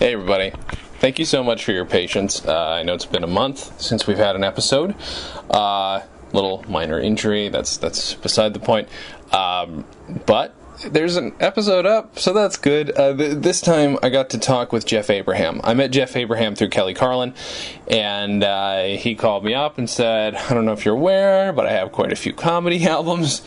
Hey everybody, thank you so much for your patience. I know it's been a month since we've had an episode. Little minor injury, that's beside the point. But there's an episode up, so that's good. This time I got to talk with Jeff Abraham. I met Jeff Abraham through Kelly Carlin, and he called me up and said, I don't know if you're aware, but I have quite a few comedy albums.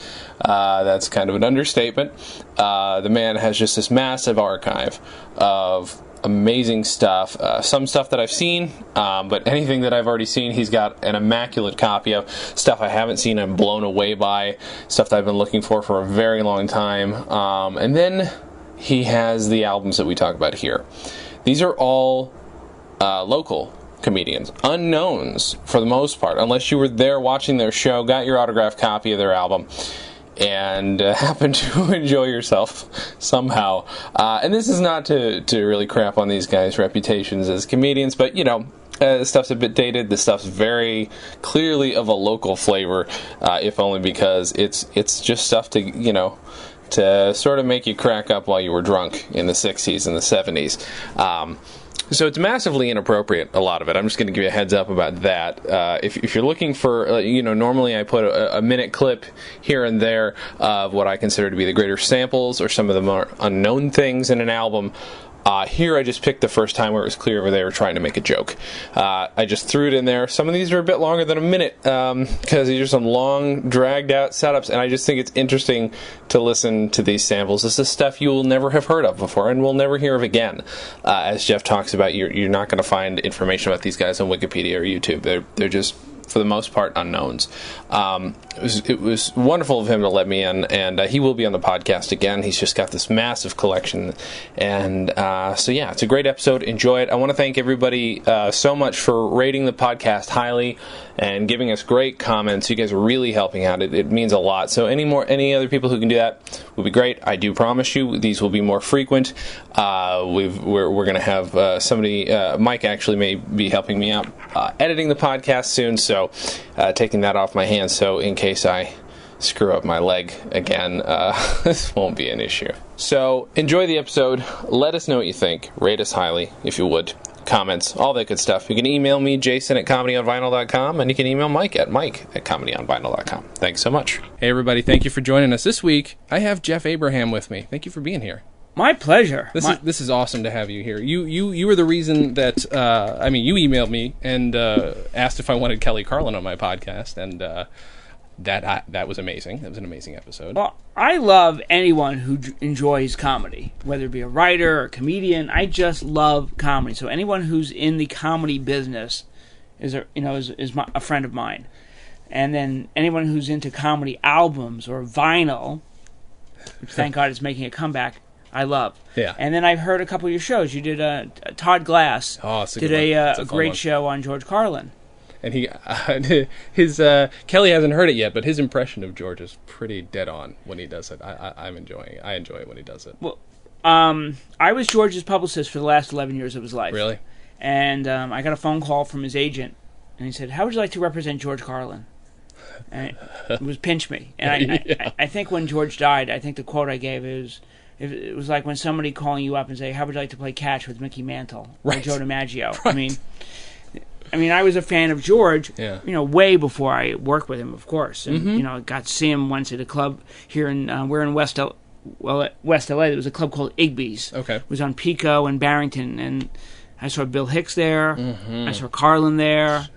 That's kind of an understatement. The man has just this massive archive of amazing stuff. Some stuff that I've seen, but anything that I've already seen, he's got an immaculate copy of. Stuff I haven't seen, I'm blown away by. Stuff that I've been looking for a very long time. And then he has the albums that we talk about here. These are all local comedians, unknowns for the most part, unless you were there watching their show, got your autographed copy of their album, and happen to enjoy yourself somehow. And this is not to really crap on these guys' reputations as comedians, but, you know, the stuff's a bit dated. The stuff's very clearly of a local flavor, if only because it's just stuff to, you know, to sort of make you crack up while you were drunk in the 60s and the 70s. So it's massively inappropriate, a lot of it. I'm just going to give you a heads up about that. If you're looking for, normally I put a minute clip here and there of what I consider to be the greater samples or some of the more unknown things in an album. Here I just picked the first time where it was clear where they were trying to make a joke. I just threw it in there. Some of these are a bit longer than a minute because these are some long, dragged-out setups, and I just think it's interesting to listen to these samples. This is stuff you will never have heard of before and will never hear of again. As Jeff talks about, you're not going to find information about these guys on Wikipedia or YouTube. They're just, for the most part, unknowns. It was wonderful of him to let me in, and he will be on the podcast again. He's just got this massive collection, and so yeah, it's a great episode. Enjoy it. I want to thank everybody so much for rating the podcast highly and giving us great comments. You guys are really helping out. It means a lot. So any other people who can do that would be great. I do promise you these will be more frequent. We're going to have somebody, Mike actually may be helping me out editing the podcast soon, so taking that off my hands, so in case I screw up my leg again, this won't be an issue. So enjoy the episode. Let us know what you think. Rate us highly if you would. Comments, all that good stuff. You can email me, Jason at comedyonvinyl.com, and you can email Mike at comedyonvinyl.com. Thanks so much. Hey everybody, thank you for joining us. This week I have Jeff Abraham with me. Thank you for being here. My pleasure. This is awesome to have you here. You were the reason that you emailed me and asked if I wanted Kelly Carlin on my podcast, and that was amazing. That was an amazing episode. Well, I love anyone who enjoys comedy, whether it be a writer or a comedian. I just love comedy. So anyone who's in the comedy business is a friend of mine. And then anyone who's into comedy albums or vinyl, which thank God is making a comeback, I love. Yeah. And then I've heard a couple of your shows. You did Todd Glass did a great one. Show on George Carlin. And Kelly hasn't heard it yet, but his impression of George is pretty dead on when he does it. I enjoy it when he does it. Well, I was George's publicist for the last 11 years of his life. Really? And I got a phone call from his agent, and he said, "How would you like to represent George Carlin?" And it was pinch me. And I think when George died, I think the quote I gave is, it was like when somebody calling you up and say, "How would you like to play catch with Mickey Mantle or Joe DiMaggio?" Right. I mean, I was a fan of George, yeah, way before I worked with him, of course. And, mm-hmm. Got to see him once at a club here in, we're in West LA. There was a club called Igby's. Okay. It was on Pico and Barrington, and I saw Bill Hicks there. Mm-hmm. I saw Carlin there.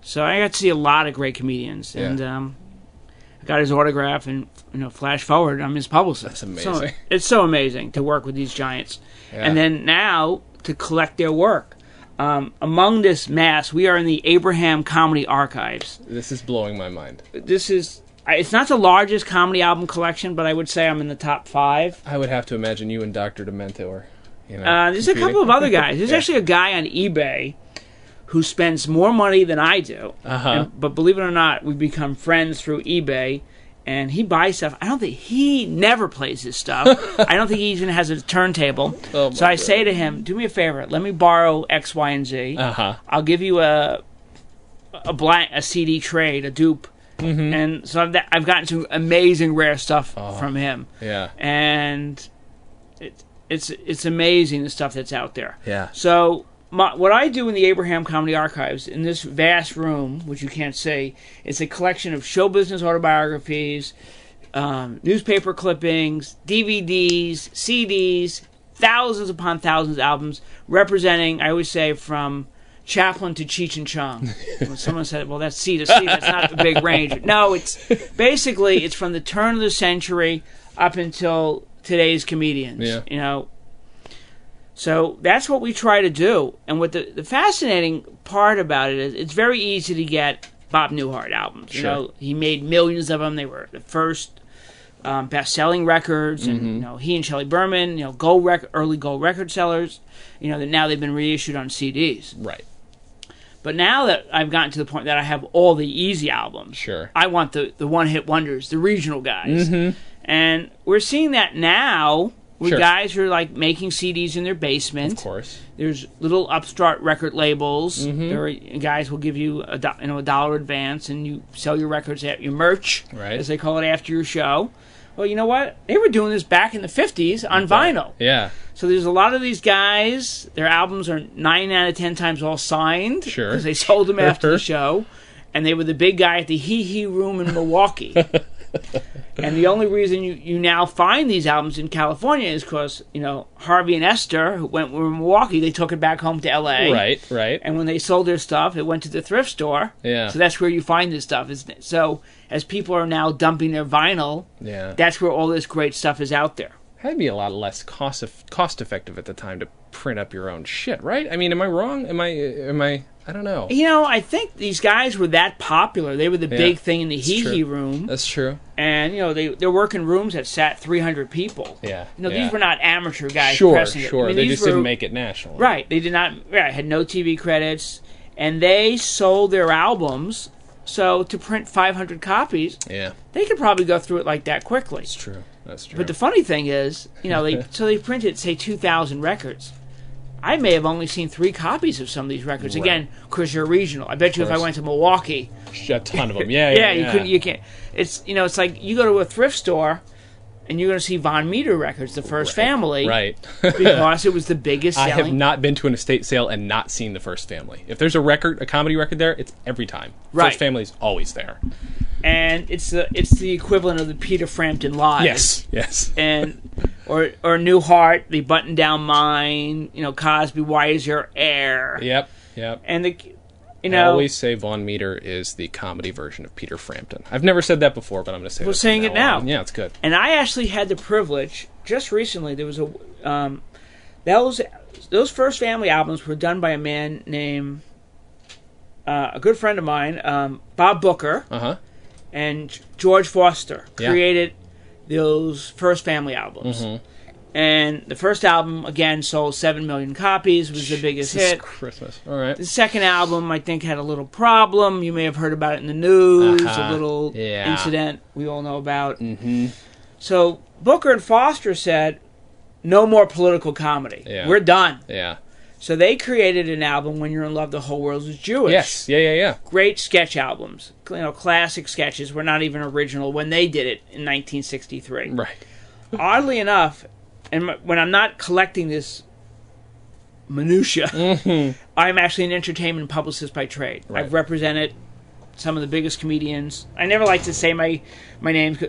So I got to see a lot of great comedians. Yeah. And I got his autograph and, flash forward, I'm his publicist. That's amazing. So, it's so amazing to work with these giants. Yeah. And then now to collect their work. Among this mass, we are in the Abraham Comedy Archives. This is blowing my mind. It's not the largest comedy album collection, but I would say I'm in the top 5. I would have to imagine you and Dr. Demento are, there's a couple of other guys. There's actually a guy on eBay who spends more money than I do. Uh-huh. But believe it or not, we've become friends through eBay. And he buys stuff. He never plays his stuff. I don't think he even has a turntable. Oh so I God. say to him, do me a favor. Let me borrow X, Y, and Z. Uh-huh. I'll give you a CD trade, a dupe. Mm-hmm. And so I've gotten some amazing rare stuff from him. Yeah. And it's amazing the stuff that's out there. Yeah. So what I do in the Abraham Comedy Archives, in this vast room, which you can't see, it's a collection of show business autobiographies, newspaper clippings, DVDs, CDs, thousands upon thousands of albums, representing, I always say, from Chaplin to Cheech and Chong. When someone said, well, that's C to C, that's not the big range. No, it's from the turn of the century up until today's comedians. Yeah. You know, so that's what we try to do. And what the fascinating part about it is, it's very easy to get Bob Newhart albums. Sure. You know, he made millions of them. They were the first best-selling records, and you know, he and Shelley Berman, you know, early gold record sellers. You know, that now they've been reissued on CDs. Right. But now that I've gotten to the point that I have all the easy albums, Sure. I want the one-hit wonders, the regional guys. And we're seeing that now with Sure. guys who are like making CDs in their basement. Of course. There's little upstart record labels. There are, guys will give you a $1 advance, and you sell your records at your merch, Right. as they call it, after your show. Well, you know what? They were doing this back in the 50s on vinyl. Yeah. So there's a lot of these guys, their albums are 9 out of 10 times all signed. Sure. Because they sold them after the show. And they were the big guy at the Hee Hee Room in Milwaukee. And the only reason you now find these albums in California is because, you know, Harvey and Esther, who went from Milwaukee, they took it back home to L.A. Right. And when they sold their stuff, it went to the thrift store. Yeah. So that's where you find this stuff, isn't it? So as people are now dumping their vinyl, Yeah. that's where all this great stuff is out there. That'd be a lot less cost effective at the time to print up your own shit, right? I mean, am I wrong? Am I? I don't know. You know, I think these guys were that popular. They were the big thing in the Hee Hee Room. That's true. And, you know, they're working rooms that sat 300 people. Yeah. You know, yeah. these were not amateur guys Sure. pressing it. I mean, They these just didn't make it national. Right. They did not, had no TV credits. And they sold their albums. So to print 500 copies, Yeah. they could probably go through it like that quickly. That's true. That's true. But the funny thing is, you know, they printed, say, 2,000 records. I may have only seen 3 copies of some of these records. Right. Again, because you're regional. I bet you if I went to Milwaukee, a ton of them. Yeah. you couldn't. You can't. It's, you know, it's like you go to a thrift store and you're going to see Von Meter records, The First Family, Right. because it was the biggest I selling. have not been to an estate sale and not seen The First Family. If there's a comedy record there, it's every time. Right. First Family's always there. And it's the equivalent of the Peter Frampton Live. Yes. And or Newhart, the Button Down Mind, you know, Cosby, Why Is Your Air? Yep. And I always say Von Meter is the comedy version of Peter Frampton. I've never said that before, but I'm going to say We're that saying it now. Yeah, it's good. And I actually had the privilege, just recently, there was those First Family albums were done by a man named, a good friend of mine, Bob Booker, and George Foster created those First Family albums. And the first album, again, sold 7 million copies, was the biggest hit. Christmas. All right. The second album, I think, had a little problem. You may have heard about it in the news, a little incident we all know about. So Booker and Foster said, no more political comedy. Yeah. We're done. Yeah. So they created an album, When You're in Love, the Whole World is Jewish. Yes. Yeah. Great sketch albums. You know, classic sketches were not even original when they did it in 1963. Right. Oddly enough, and when I'm not collecting this minutia, I'm actually an entertainment publicist by trade. Right. I've represented some of the biggest comedians. I never like to say my name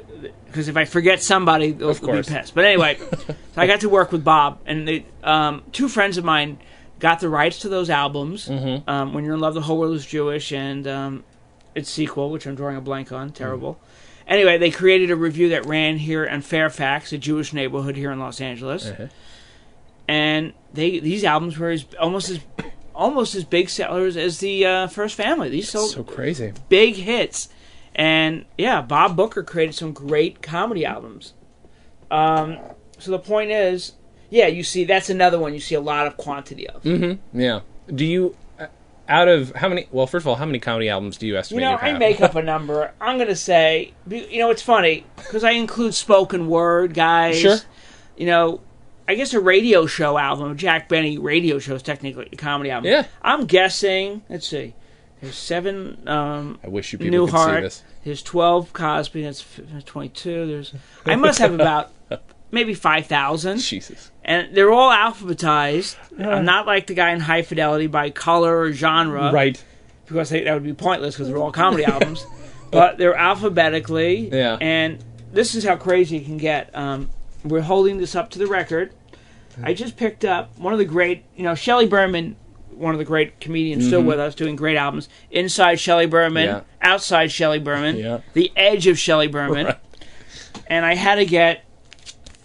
because if I forget somebody, they'll be pissed. But anyway, so I got to work with Bob, and they, 2 friends of mine got the rights to those albums. When You're in Love, the Whole World is Jewish, and its sequel, which I'm drawing a blank on. Terrible. Anyway, they created a review that ran here in Fairfax, a Jewish neighborhood here in Los Angeles. And these albums were almost as big sellers as the First Family. These sold so crazy big hits. And yeah, Bob Booker created some great comedy albums. So the point is, yeah, you see, that's another one you see a lot of quantity of. Yeah. Do you... Out of how many... Well, first of all, how many comedy albums do you estimate you have? I make up a number. I'm going to say... You know, it's funny, because I include spoken word guys. Sure. You know, I guess a radio show album, a Jack Benny radio show is technically a comedy album. Yeah. I'm guessing... Let's see. There's 7... I wish you people could see this. There's 12 Cosby. That's 22. I must have about maybe 5,000. Jesus. And they're all alphabetized, not like the guy in High Fidelity by color or genre. Right. Because that would be pointless because they're all comedy albums. But they're alphabetically. Yeah. And this is how crazy it can get. We're holding this up to the record. I just picked up one of the great, Shelley Berman, one of the great comedians still with us, doing great albums. Inside Shelley Berman, Outside Shelley Berman, The Edge of Shelley Berman. Right. And I had to get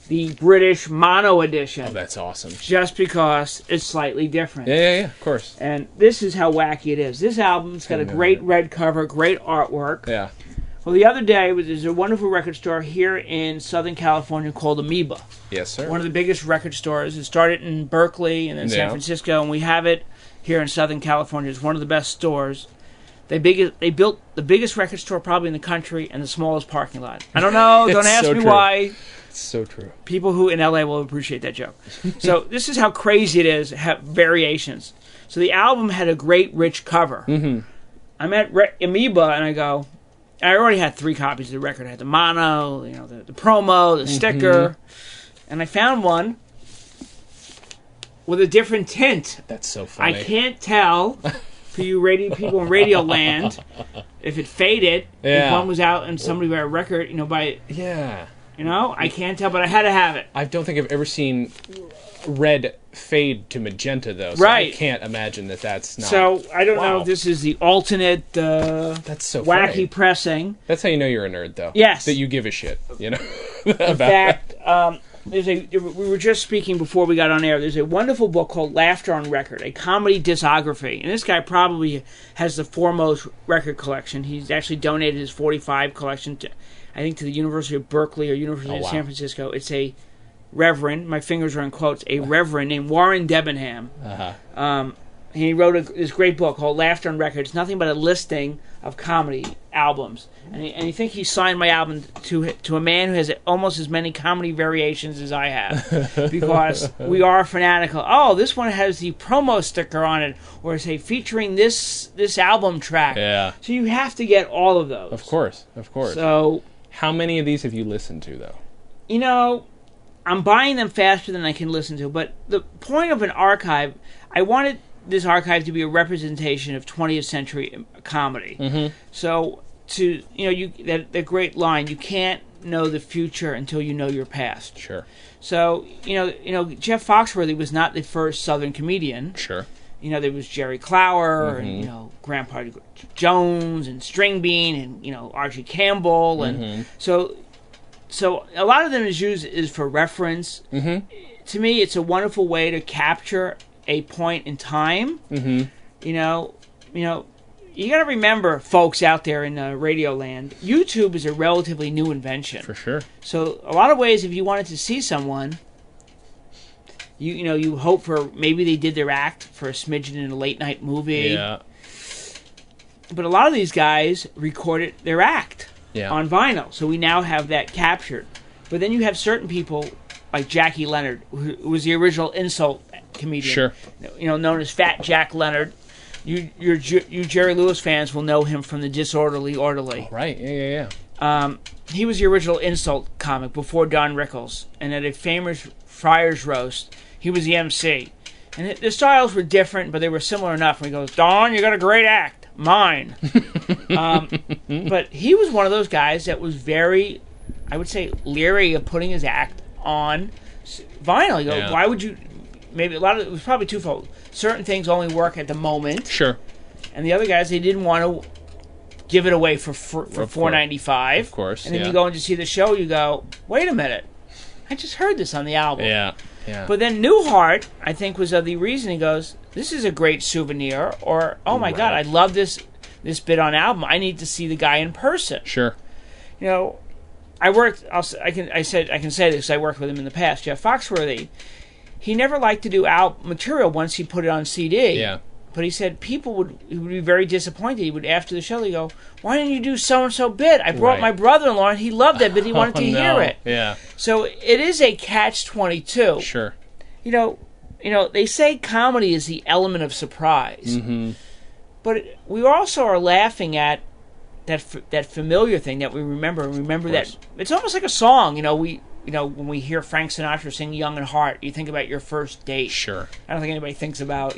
the British mono edition. Oh, that's awesome. Just because it's slightly different. Yeah, of course. And this is how wacky it is. This album's got a great red cover, great artwork. Yeah. Well, the other day, there's a wonderful record store here in Southern California called Amoeba. Yes, sir. One of the biggest record stores. It started in Berkeley and then San Francisco, and we have it here in Southern California. It's one of the best stores. They built the biggest record store probably in the country and the smallest parking lot. I don't know. Don't ask me why. It's so true. People who in LA will appreciate that joke. So this is how crazy it is, have variations. So the album had a great, rich cover. Mm-hmm. I'm at Amoeba, and I already had 3 copies of the record. I had the mono, the promo, the sticker, and I found one with a different tint. That's so funny. I can't tell for you people in Radio Land if it faded. If one was out and somebody by a record, I can't tell, but I had to have it. I don't think I've ever seen red fade to magenta, though. So right. I can't imagine that's not. So I don't know if this is the alternate that's so wacky funny. Pressing. That's how you know you're a nerd, though. Yes. That you give a shit, In fact, we were just speaking before we got on air. There's a wonderful book called Laughter on Record, a comedy discography. And this guy probably has the foremost record collection. He's actually donated his 45 collection to the University of Berkeley or University of San Francisco. It's a reverend, my fingers are in quotes, a reverend named Warren Debenham. He wrote this great book called Laughter on Record. It's nothing but a listing of comedy albums. And you think he signed my album to a man who has almost as many comedy variations as I have. Because we are fanatical. Oh, this one has the promo sticker on it. Or say, featuring this album track. Yeah. So you have to get all of those. Of course. So, how many of these have you listened to, though? I'm buying them faster than I can listen to. But the point of an archive, I wanted this archive to be a representation of 20th century comedy. Mm-hmm. So, that great line, you can't know the future until you know your past. Sure. So, Jeff Foxworthy was not the first Southern comedian. Sure. There was Jerry Clower and, Grandpa Jones and String Bean and, Archie Campbell. And so a lot of them is for reference. Mm-hmm. To me, it's a wonderful way to capture a point in time. Mm-hmm. You got to remember, folks out there in Radio Land, YouTube is a relatively new invention. For sure. So a lot of ways, if you wanted to see someone, you hope for maybe they did their act for a smidgen in a late night movie. Yeah. But a lot of these guys recorded their act on vinyl, so we now have that captured. But then you have certain people like Jackie Leonard, who was the original insult comedian. Sure. Known as Fat Jack Leonard. You Jerry Lewis fans will know him from the Disorderly Orderly. Oh, right. Yeah. He was the original insult comic before Don Rickles, and at a famous Friars roast, he was the MC. And the styles were different, but they were similar enough. And he goes, "Don, you got a great act. Mine." But he was one of those guys that was very, I would say, leery of putting his act on vinyl. He goes, "Why would you?" Maybe it was probably twofold. Certain things only work at the moment. Sure. And the other guys, they didn't want to give it away for $4.95. Of course. And then you go in to see the show, you go, "Wait a minute, I just heard this on the album." Yeah. But then Newhart, I think, was of the reason. He goes, "This is a great souvenir," or, "Oh my God, I love this bit on album. I need to see the guy in person." Sure. I can say this. I worked with him in the past. Jeff Foxworthy. He never liked to do material once he put it on CD. Yeah. But he said people would be very disappointed. He would, after the show, they go, "Why didn't you do so-and-so bit? I brought my brother-in-law, and he loved that bit. He wanted to hear it." Yeah. So it is a catch-22. Sure. They say comedy is the element of surprise. Mm-hmm. But we also are laughing at that familiar thing that we remember. Remember that it's almost like a song. when we hear Frank Sinatra sing Young at Heart, you think about your first date. Sure. I don't think anybody thinks about,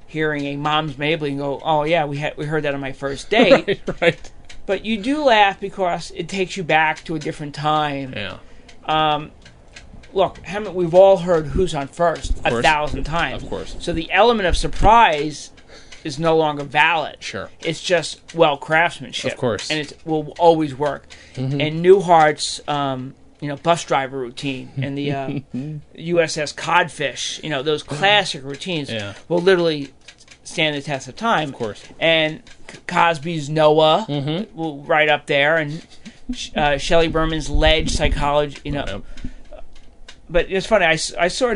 hearing a Mom's Mabley and go, oh, yeah, we heard that on my first date. Right. But you do laugh because it takes you back to a different time. Yeah. Look, we've all heard Who's on First 1,000 times. Of course. So the element of surprise is no longer valid. Sure. It's just, craftsmanship. Of course. And it will always work. Mm-hmm. And Newhart's, bus driver routine and the USS Codfish, those classic routines will literally stand the test of time. Of course. And Cosby's Noah will right up there, and Shelley Berman's Ledge Psychology, Yep. But it's funny, I saw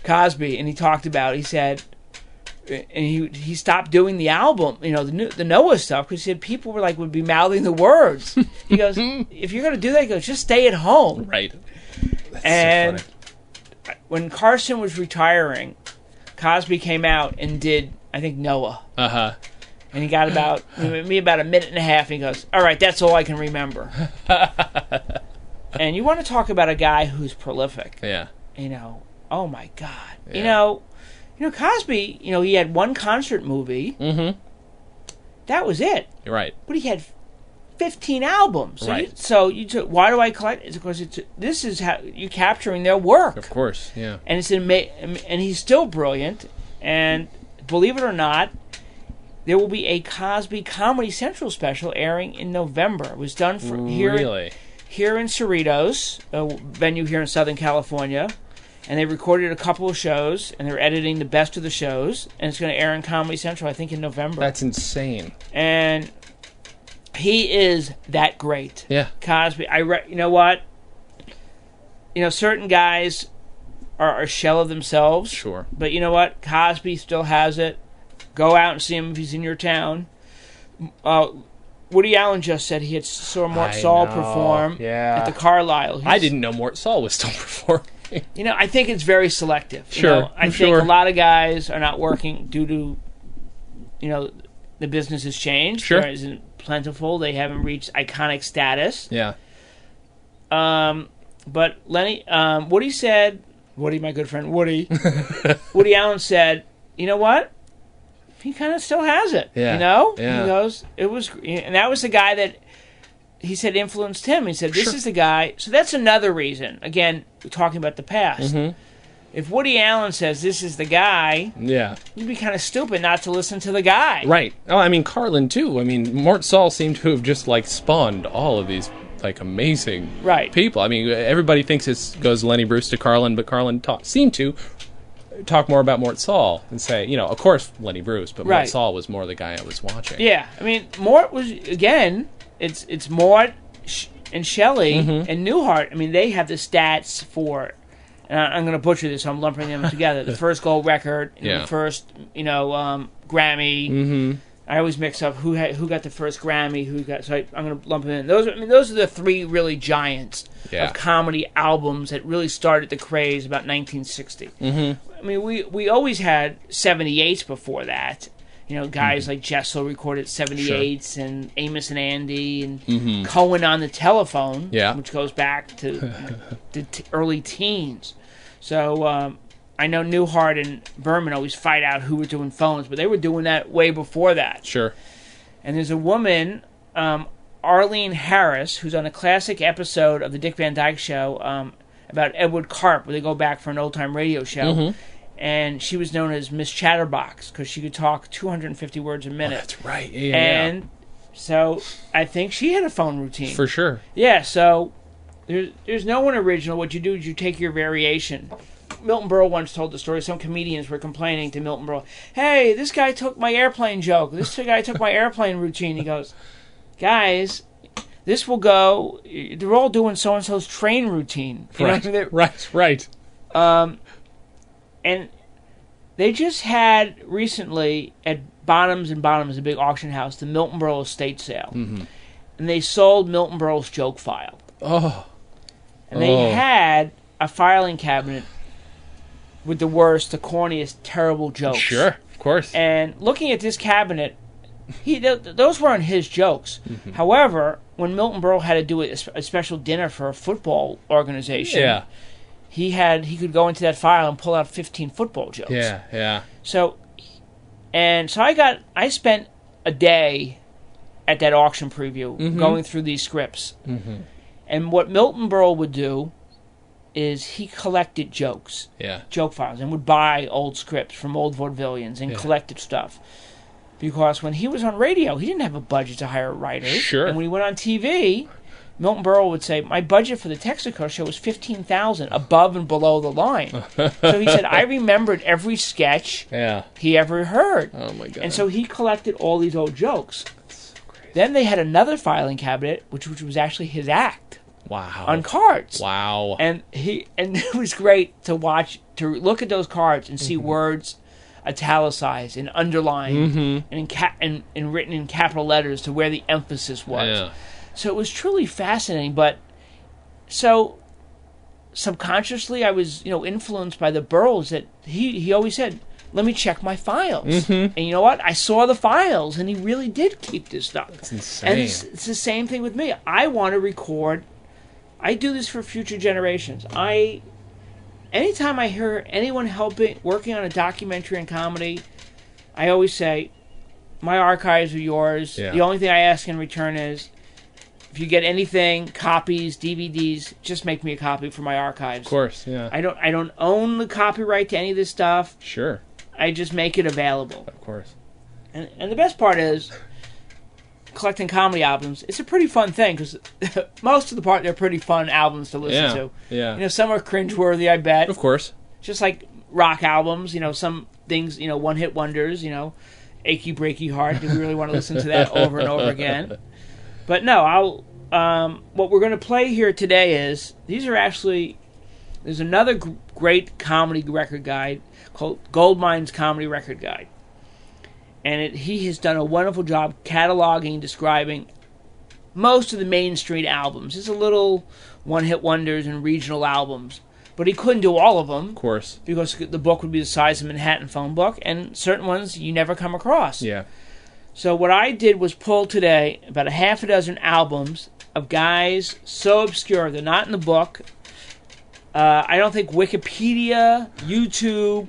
Cosby, and he talked about, he said, and he stopped doing the album, the Noah stuff, because he said people would be mouthing the words. He goes, if you're going to do that, he goes, just stay at home. Right. That's and so funny. When Carson was retiring, Cosby came out and did, I think, Noah. Uh-huh. And he got about a minute and a half, and he goes, all right, that's all I can remember. And you want to talk about a guy who's prolific. Yeah. Oh my God. Yeah. Cosby, he had one concert movie. Mm-hmm. That was it. You're right. But he had 15 albums. Right. Why do I collect? It's because this is how you're capturing their work. Of course, yeah. And and he's still brilliant. And believe it or not, there will be a Cosby Comedy Central special airing in November. It was done here in Cerritos, a venue here in Southern California. And they recorded a couple of shows, and they're editing the best of the shows, and it's going to air in Comedy Central, I think, in November. That's insane. And he is that great. Yeah. Cosby. You know what? Certain guys are a shell of themselves. Sure. But you know what? Cosby still has it. Go out and see him if he's in your town. Woody Allen just said he saw Mort Saul perform at the Carlisle. I didn't know Mort Saul was still performing. I think it's very selective. Sure. I think a lot of guys are not working due to, the business has changed. Sure. There isn't plentiful. They haven't reached iconic status. Yeah. But Lenny, Woody, my good friend Woody, Woody Allen said, you know what? He kind of still has it. Yeah. Yeah. He goes, and that was the guy that he said influenced him. He said, this is the guy. So that's another reason. Again, we're talking about the past. Mm-hmm. If Woody Allen says this is the guy, you'd be kind of stupid not to listen to the guy. Right. Oh, Carlin, too. Mort Saul seemed to have just, spawned all of these, amazing people. Everybody thinks it goes Lenny Bruce to Carlin, but Carlin seemed to talk more about Mort Saul and say, of course, Lenny Bruce, but Mort Saul was more the guy I was watching. Yeah. Mort was, again... It's Mort and Shelley and Newhart. They have the stats for, and I'm going to butcher this, so I'm lumping them together. The first gold record, the first, Grammy. Mm-hmm. I always mix up who got the first Grammy, so I'm going to lump them in. Those are the three really giants of comedy albums that really started the craze about 1960. Mm-hmm. We always had 78s before that. Guys like Jessel recorded 78s, and Amos and Andy, and Cohen on the Telephone, which goes back to the early teens. So I know Newhart and Berman always fight out who were doing phones, but they were doing that way before that. Sure. And there's a woman, Arlene Harris, who's on a classic episode of the Dick Van Dyke Show about Edward Karp, where they go back for an old-time radio show. Mm-hmm. And she was known as Miss Chatterbox because she could talk 250 words a minute. Oh, that's right. So I think she had a phone routine. For sure. Yeah, so there's no one original. What you do is you take your variation. Milton Berle once told the story. Some comedians were complaining to Milton Berle, hey, this guy took my airplane joke. This guy took my airplane routine. He goes, guys, this will go, they're all doing so-and-so's train routine. Right. And they just had recently at Bonhams and Bonhams, a big auction house, the Milton Berle estate sale. Mm-hmm. And they sold Milton Berle's joke file. Oh. And they had a filing cabinet with the worst, the corniest, terrible jokes. Sure, of course. And looking at this cabinet, those weren't his jokes. Mm-hmm. However, when Milton Berle had to do a special dinner for a football organization, he could go into that file and pull out 15 football jokes. Yeah. So I spent a day at that auction preview going through these scripts. Mm-hmm. And what Milton Berle would do is he collected jokes, joke files, and would buy old scripts from old vaudevillians and collected stuff. Because when he was on radio, he didn't have a budget to hire writers. Sure. And when he went on TV, Milton Berle would say, my budget for the Texaco show was $15,000 above and below the line. So he said, I remembered every sketch he ever heard. Oh, my God. And so he collected all these old jokes. That's so crazy. Then they had another filing cabinet, which was actually his act. Wow. On cards. Wow. And it was great to look at those cards and see words italicized and underlined and written in capital letters to where the emphasis was. Yeah. So it was truly fascinating, but so subconsciously I was, influenced by the Berles that he always said, let me check my files. Mm-hmm. And you know what? I saw the files, and he really did keep this stuff. That's insane. And it's the same thing with me. I want to record. I do this for future generations. Anytime I hear anyone working on a documentary and comedy, I always say, my archives are yours. Yeah. The only thing I ask in return is, if you get anything, copies, DVDs, just make me a copy for my archives. Of course, yeah. I don't own the copyright to any of this stuff. Sure. I just make it available. Of course. And the best part is, collecting comedy albums, it's a pretty fun thing, because most of the part, they're pretty fun albums to listen to. Yeah. Some are cringeworthy, I bet. Of course. Just like rock albums, some things, one-hit wonders, Achy Breaky Heart. Do we really want to listen to that over and over again? But no, what we're going to play here today is, there's another great comedy record guide called Goldmine's Comedy Record Guide. And he has done a wonderful job cataloging, describing most of the Main Street albums. It's a little one-hit wonders and regional albums. But he couldn't do all of them. Of course. Because the book would be the size of a Manhattan phone book, and certain ones you never come across. Yeah. So what I did was pull today about a half a dozen albums of guys so obscure they're not in the book. I don't think Wikipedia, YouTube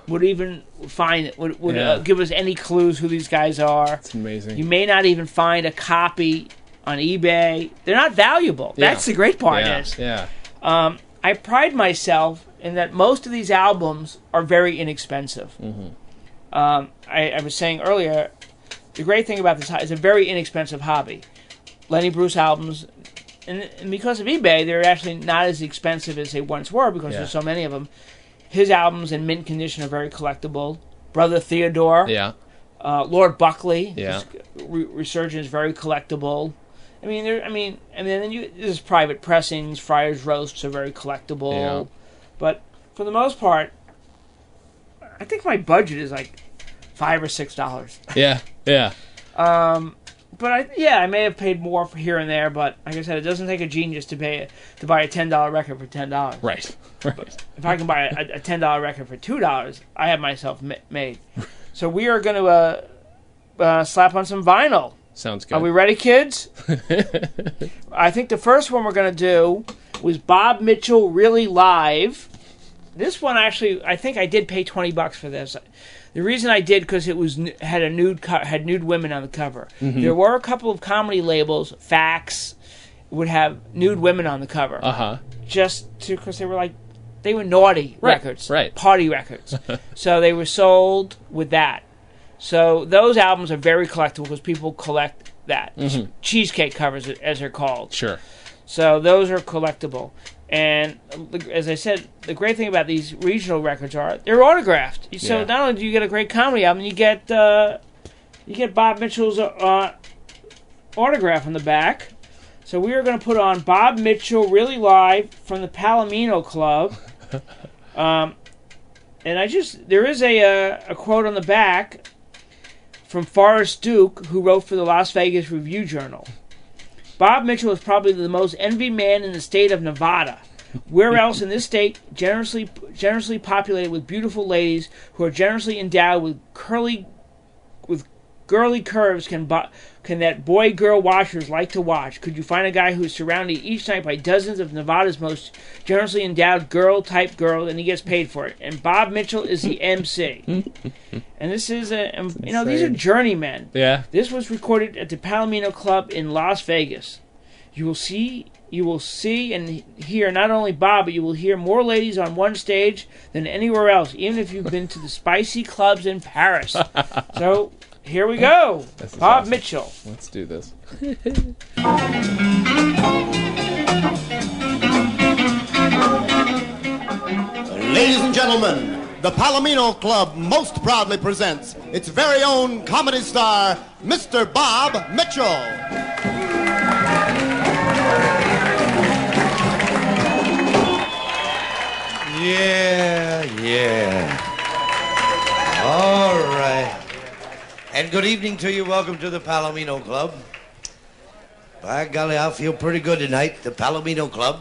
would even find it, would give us any clues who these guys are. It's amazing. You may not even find a copy on eBay. They're not valuable. Yeah. That's the great part. Yeah. I pride myself in that most of these albums are very inexpensive. Mm-hmm. I was saying earlier, the great thing about this is a very inexpensive hobby. Lenny Bruce albums, and because of eBay, they're actually not as expensive as they once were because there's so many of them. His albums in mint condition are very collectible. Brother Theodore, Lord Buckley, his Resurgence is very collectible. There's private pressings. Friars Roasts are very collectible. Yeah. But for the most part, I think my budget is like $5 or $6. Yeah. But I may have paid more for here and there. But like I said, it doesn't take a genius to buy a $10 record for $10. Right. But if I can buy a $10 record for $2, I have myself made. So we are going to slap on some vinyl. Sounds good. Are we ready, kids? I think the first one we're going to do was Bob Mitchell Really Live. This one, actually, I think I did pay $20 for this. The reason I did, because it had nude women on the cover. Mm-hmm. There were a couple of comedy labels, Fax, would have nude women on the cover. Uh-huh. Because they were naughty records. Right. Party records. So they were sold with that. So those albums are very collectible because people collect that. Mm-hmm. Cheesecake covers, as they're called. Sure. So those are collectible. And as I said, the great thing about these regional records are they're autographed. So not only do you get a great comedy album, you get Bob Mitchell's autograph on the back. So we are going to put on Bob Mitchell Really Live from the Palomino Club. And there is a quote on the back from Forrest Duke, who wrote for the Las Vegas Review-Journal. Bob Mitchell is probably the most envied man in the state of Nevada. Where else in this state, generously populated with beautiful ladies who are generously endowed with girly curves can that boy-girl watchers like to watch? Could you find a guy who's surrounded each night by dozens of Nevada's most generously endowed girl-type girls, and he gets paid for it? And Bob Mitchell is the MC. And this is these are journeymen. Yeah. This was recorded at the Palomino Club in Las Vegas. You will see and hear not only Bob, but you will hear more ladies on one stage than anywhere else, even if you've been to the spicy clubs in Paris. So, here we go. Bob Mitchell. Let's do this. Ladies and gentlemen, the Palomino Club most proudly presents its very own comedy star, Mr. Bob Mitchell. Yeah. All right. And good evening to you. Welcome to the Palomino Club. By golly, I feel pretty good tonight. The Palomino Club.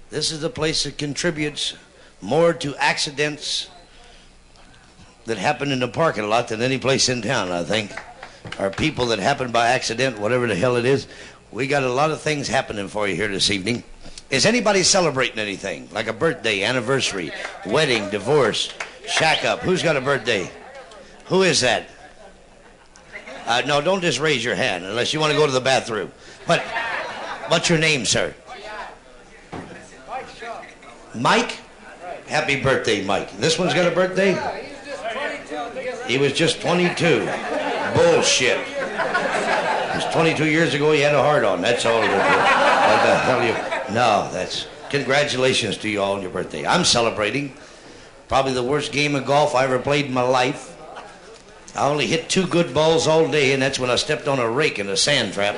This is a place that contributes more to accidents that happen in the parking lot than any place in town, I think. Or people that happen by accident, whatever the hell it is. We got a lot of things happening for you here this evening. Is anybody celebrating anything? Like a birthday, anniversary, wedding, divorce, shack up? Who's got a birthday? Who is that? No, don't just raise your hand unless you want to go to the bathroom. But what's your name, sir? Mike? Happy birthday, Mike. This one's got a birthday? He was just 22. Bullshit. It was 22 years ago he had a heart on. That's all it was. What the hell you... No, that's... Congratulations to you all on your birthday. I'm celebrating probably the worst game of golf I ever played in my life. I only hit 2 good balls all day, and that's when I stepped on a rake in a sand trap.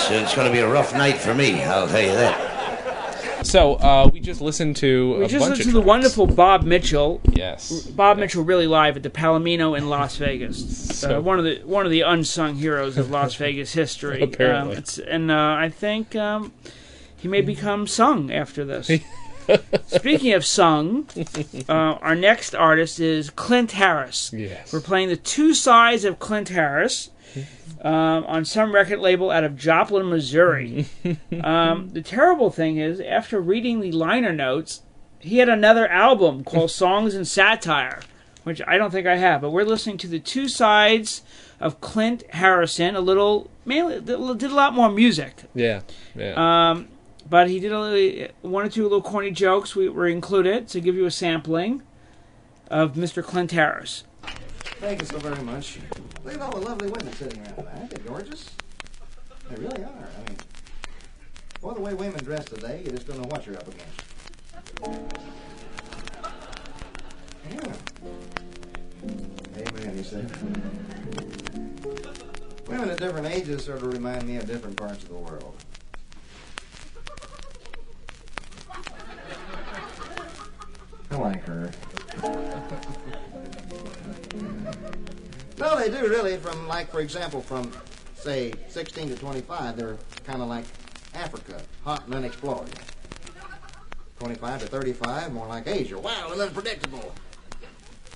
So it's going to be a rough night for me, I'll tell you that. So, we just listened to the wonderful Bob Mitchell. Yes. Bob Mitchell really live at the Palomino in Las Vegas. One of the unsung heroes of Las Vegas history. Apparently. I think he may become sung after this. Speaking of sung, our next artist is Clint Harris. Yes. We're playing the 2 sides of Clint Harris. On some record label out of Joplin, Missouri. The terrible thing is, after reading the liner notes, he had another album called Songs and Satire, which I don't think I have. But we're listening to the 2 sides of Clint Harrison. Did a lot more music. Yeah. But he did 1 or 2 little corny jokes. Were included to give you a sampling of Mr. Clint Harris. Thank you so very much. Look at all the lovely women sitting around there. Aren't they gorgeous? They really are. I mean, boy, the way women dress today, you just don't know what you're up against. Yeah. Amen, he said. Women at different ages sort of remind me of different parts of the world. I like her. No, they do really. For example, from say 16 to 25, they're kind of like Africa, hot and unexplored. 25 to 35, more like Asia, wild and unpredictable.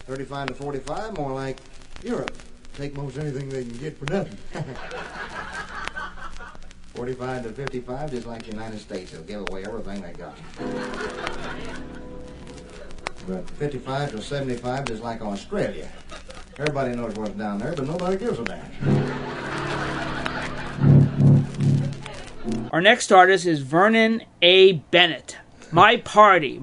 35 to 45, more like Europe, take most anything they can get for nothing. 45 to 55, just like the United States, they'll give away everything they got. But 55 to 75, just like Australia. Everybody knows what's down there, but nobody gives a damn. Our next artist is Vernon A. Bennett. My Party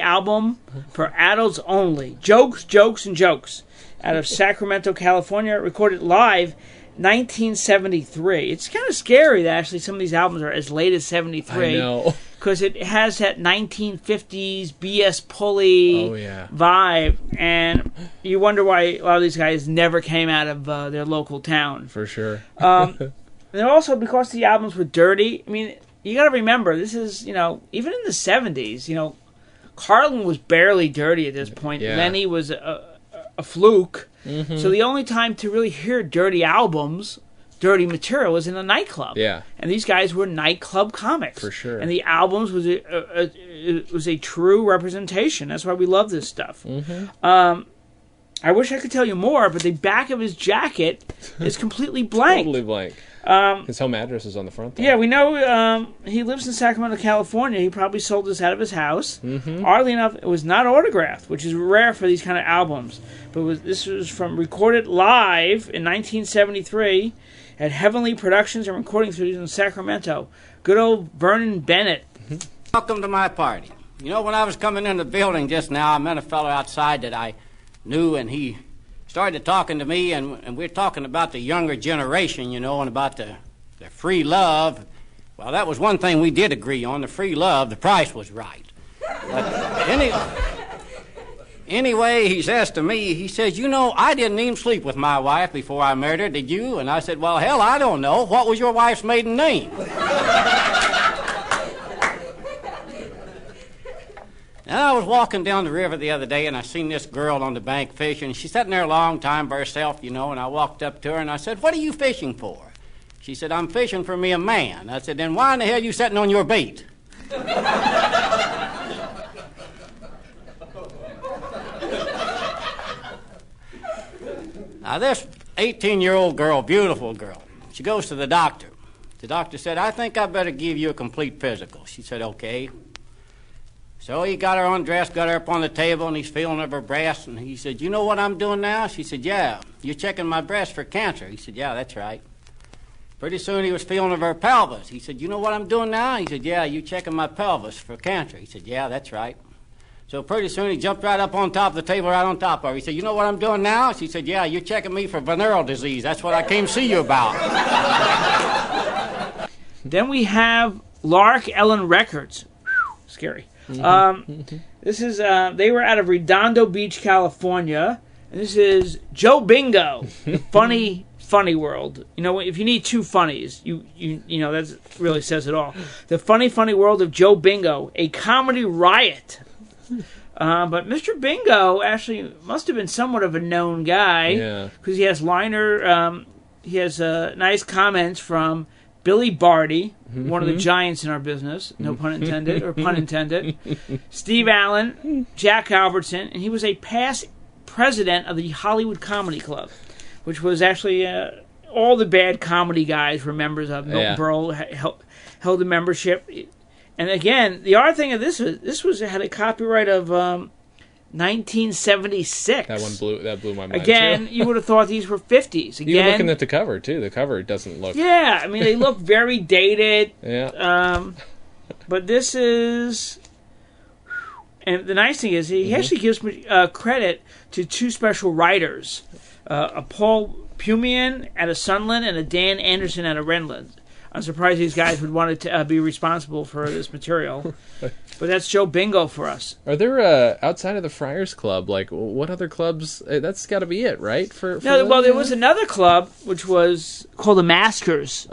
album for adults only. Jokes, jokes, and jokes. Out of Sacramento, California, recorded live 1973. It's kind of scary that actually some of these albums are as late as 73. I know. Because it has that 1950s B.S. Pulley vibe, and you wonder why a lot of these guys never came out of their local town. For sure. And also because the albums were dirty. I mean, you got to remember, this is, even in the 70s, Carlin was barely dirty at this point. Yeah. Lenny was a fluke. Mm-hmm. So the only time to really hear dirty albums, dirty material, was in a nightclub. Yeah. And these guys were nightclub comics. For sure. And the albums was a true representation. That's why we love this stuff. Mm-hmm. I wish I could tell you more, but the back of his jacket is completely blank. Totally blank. His home address is on the front, though. Yeah, we know he lives in Sacramento, California. He probably sold this out of his house. Mm-hmm. Oddly enough, it was not autographed, which is rare for these kind of albums. But this was recorded live in 1973 at Heavenly Productions and Recording Studios in Sacramento. Good old Vernon Bennett. Mm-hmm. Welcome to my party. You know, when I was coming in the building just now, I met a fellow outside that I knew, and he started talking to me, and we're talking about the younger generation, you know, and about the free love. Well, that was one thing we did agree on, the free love. The price was right. But anyway, he says to me, he says, you know, I didn't even sleep with my wife before I married her, did you? And I said, well, hell, I don't know. What was your wife's maiden name? And I was walking down the river the other day, and I seen this girl on the bank fishing. She's sitting there a long time by herself, you know, and I walked up to her, and I said, what are you fishing for? She said, I'm fishing for me a man. I said, then why in the hell are you sitting on your bait? Now, this 18-year-old girl, beautiful girl, she goes to the doctor. The doctor said, I think I better give you a complete physical. She said, okay. So he got her undressed, got her up on the table, and he's feeling of her breasts. And he said, you know what I'm doing now? She said, yeah. You're checking my breast for cancer. He said, yeah, that's right. Pretty soon he was feeling of her pelvis. He said, you know what I'm doing now? He said, yeah, you're checking my pelvis for cancer. He said, yeah, that's right. So pretty soon he jumped right up on top of the table, right on top of her. He said, you know what I'm doing now? She said, yeah, you're checking me for venereal disease. That's what I came to see you about. Then we have Lark Ellen Records. Whew, scary. This is they were out of Redondo Beach, California, and this is Joe Bingo, the funny world. You know, if you need two funnies, you know that really says it all. The funny world of Joe Bingo, a comedy riot. But Mr. Bingo actually must have been somewhat of a known guy because he has he has nice comments from Billy Barty, one of the giants in our business, no pun intended, or pun intended, Steve Allen, Jack Albertson, and he was a past president of the Hollywood Comedy Club, which was actually all the bad comedy guys were members of. Milton Berle held the membership. And again, the odd thing of this had a copyright of 1976. That blew my mind. Again, too. You would have thought these were 50s. Again, you're looking at the cover too. The cover doesn't look. Yeah, I mean they look very dated. Yeah. But this is, and the nice thing is he actually gives credit to two special writers, a Paul Pumian out of Sunland and a Dan Anderson out of Renland. I'm surprised these guys would want to be responsible for this material. But that's Joe Bingo for us. Are there, outside of the Friars Club, like, what other clubs? That's got to be it, right? There was another club, which was called the Maskers.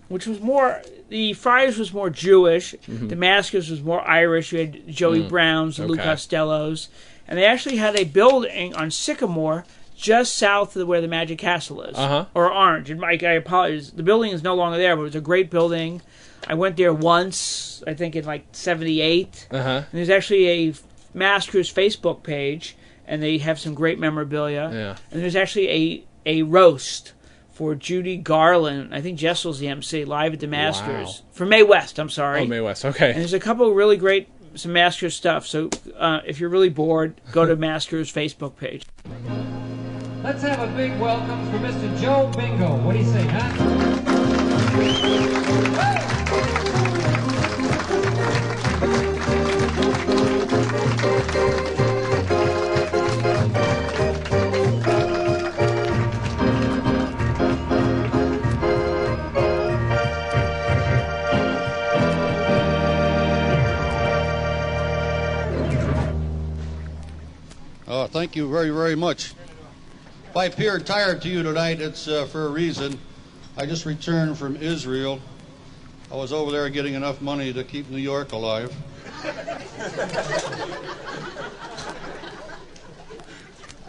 Which was more, the Friars was more Jewish. The Maskers was more Irish. You had Joey Browns and Lou Costellos. And they actually had a building on Sycamore just south of where the Magic Castle is, or Orange. And Mike, I apologize. The building is no longer there, but it was a great building. I went there once, I think in like '78. And there's actually a Maskers Facebook page, and they have some great memorabilia. Yeah. And there's actually a roast for Judy Garland. I think Jessel's the MC, live at the Maskers. Wow. For Mae West, I'm sorry. Oh, Mae West, okay. And there's a couple of really great, some Maskers stuff. So if you're really bored, go to Maskers Facebook page. Let's have a big welcome for Mr. Joe Bingo. What do you say, huh? Thank you very, very much. If I appear tired to you tonight, it's for a reason. I just returned from Israel. I was over there getting enough money to keep New York alive.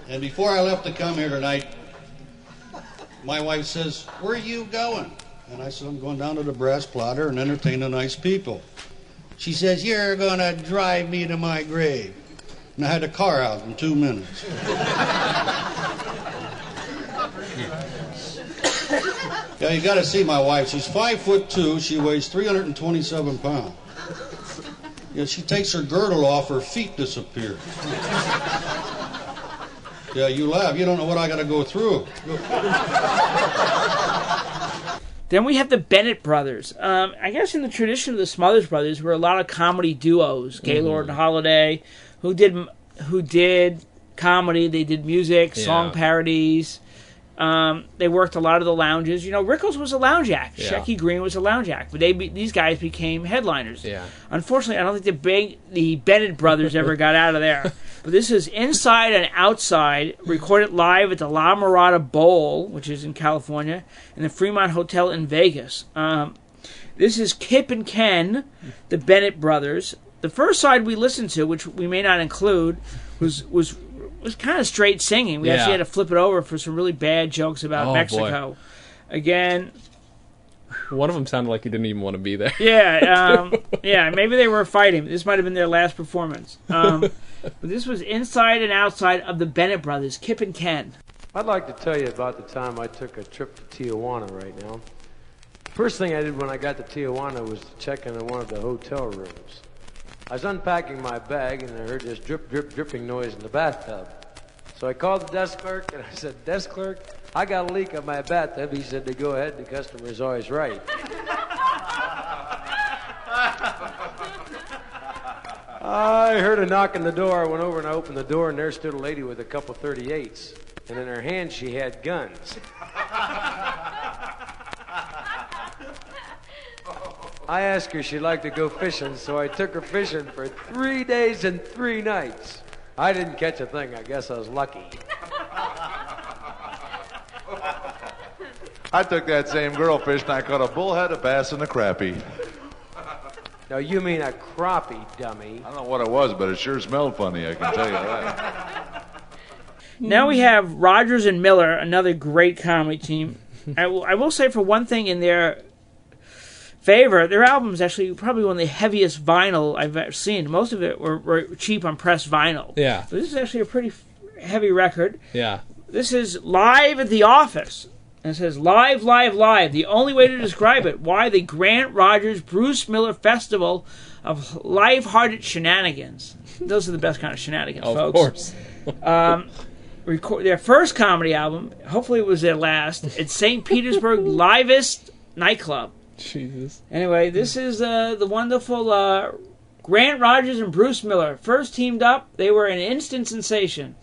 And before I left to come here tonight, my wife says, "Where are you going?" And I said, "I'm going down to the Brass Plotter and entertain the nice people." She says, "You're going to drive me to my grave." and I had the car out in 2 minutes. Yeah, you got to see my wife. She's 5'2". She weighs 327 pounds. Yeah, she takes her girdle off, her feet disappear. Yeah, you laugh. You don't know what I got to go through. Then we have the Bennett brothers. I guess in the tradition of the Smothers Brothers were a lot of comedy duos, Gaylord and Holiday, who did comedy. They did music, song parodies. They worked a lot of the lounges. You know, Rickles was a lounge act. Yeah. Shecky Green was a lounge act. But these guys became headliners. Yeah. Unfortunately, I don't think the Bennett brothers ever got out of there. But this is Inside and Outside, recorded live at the La Mirada Bowl, which is in California, and the Fremont Hotel in Vegas. This is Kip and Ken, the Bennett brothers. The first side we listened to, which we may not include, was kind of straight singing. We actually had to flip it over for some really bad jokes about Mexico. Boy. Again, one of them sounded like he didn't even want to be there. Yeah, maybe they were fighting. This might have been their last performance. But this was Inside and Outside of the Bennett brothers, Kip and Ken. I'd like to tell you about the time I took a trip to Tijuana right now. First thing I did when I got to Tijuana was to check into one of the hotel rooms. I was unpacking my bag and I heard this drip, drip, dripping noise in the bathtub. So I called the desk clerk and I said, "Desk clerk, I got a leak in my bathtub." He said, "To go ahead, the customer's always right." I heard a knock on the door. I went over and I opened the door and there stood a lady with a couple 38s. And in her hand she had guns. I asked her if she'd like to go fishing, so I took her fishing for 3 days and 3 nights. I didn't catch a thing. I guess I was lucky. I took that same girl fishing. I caught a bullhead, a bass, and a crappie. No, you mean a crappie, dummy. I don't know what it was, but it sure smelled funny, I can tell you that. Now we have Rogers and Miller, another great comedy team. I will say for one thing in their favor, their album is actually probably one of the heaviest vinyl I've ever seen. Most of it were cheap on pressed vinyl. Yeah. So this is actually a pretty heavy record. Yeah. This is Live at the Office. And it says, live, live, live. The only way to describe it. Why the Grant Rogers Bruce Miller Festival of Live-Hearted Shenanigans. Those are the best kind of shenanigans, folks. Of course. Their first comedy album, hopefully it was their last, at St. Petersburg Livest Nightclub. Jesus. Anyway, this is the wonderful Grant Rogers and Bruce Miller. First teamed up, they were an instant sensation.